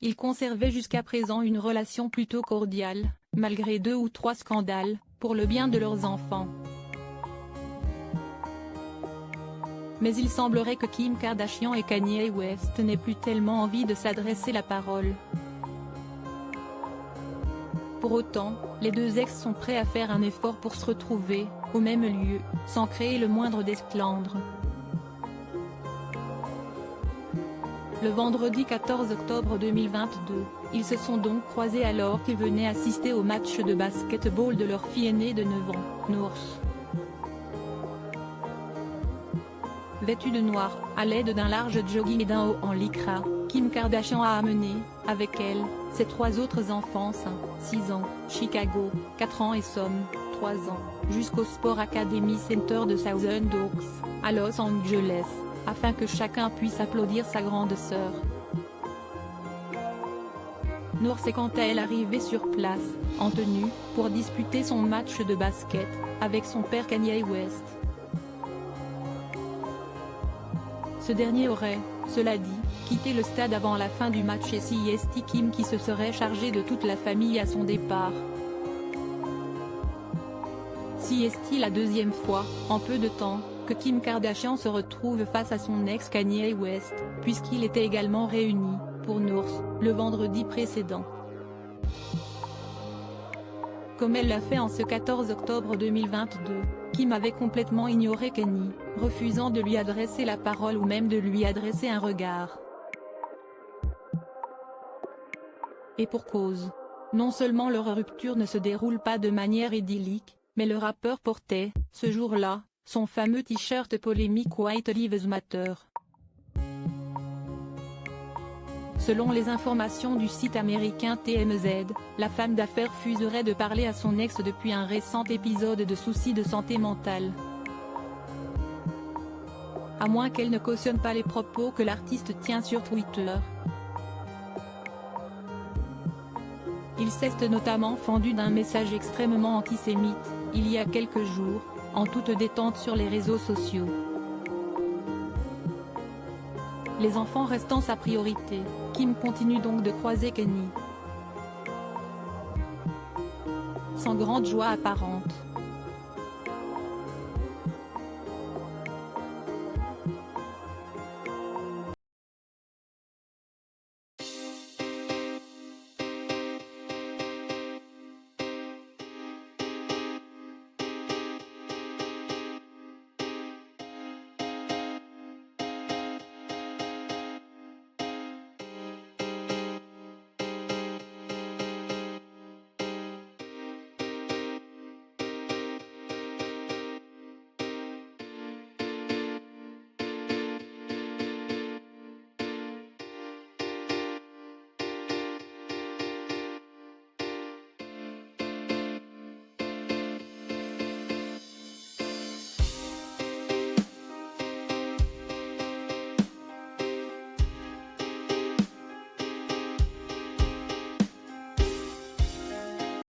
ils conservaient jusqu'à présent une relation plutôt cordiale, malgré 2 ou 3 scandales, pour le bien de leurs enfants. Mais il semblerait que Kim Kardashian et Kanye West n'aient plus tellement envie de s'adresser la parole. Pour autant, les deux ex sont prêts à faire un effort pour se retrouver, au même lieu, sans créer le moindre esclandre. Le vendredi 14 octobre 2022, ils se sont donc croisés alors qu'ils venaient assister au match de basket-ball de leur fille aînée de 9 ans, North. Vêtue de noir, à l'aide d'un large jogging et d'un haut en lycra, Kim Kardashian a amené, avec elle, ses 3 autres enfants 6 ans, Chicago, 4 ans et Som, 3 ans, jusqu'au Sport Academy Center de Thousand Oaks, à Los Angeles, afin que chacun puisse applaudir sa grande sœur. North est quant à elle arrivée sur place, en tenue, pour disputer son match de basket, avec son père Kanye West. Ce dernier aurait, cela dit, quitté le stade avant la fin du match et c'est Kim qui se serait chargé de toute la famille à son départ. C'est la deuxième fois, en peu de temps, que Kim Kardashian se retrouve face à son ex Kanye West, puisqu'il était également réuni, pour North, le vendredi précédent. Comme elle l'a fait en ce 14 octobre 2022, Kim avait complètement ignoré Kanye, refusant de lui adresser la parole ou même de lui adresser un regard. Et pour cause. Non seulement leur rupture ne se déroule pas de manière idyllique, mais le rappeur portait, ce jour-là, son fameux t-shirt polémique White Lives Matter. Selon les informations du site américain TMZ, la femme d'affaires refuserait de parler à son ex depuis un récent épisode de soucis de santé mentale. À moins qu'elle ne cautionne pas les propos que l'artiste tient sur Twitter. Il s'est notamment fendu d'un message extrêmement antisémite, il y a quelques jours, en toute détente sur les réseaux sociaux. Les enfants restant sa priorité, Kim continue donc de croiser Kanye. Sans grande joie apparente.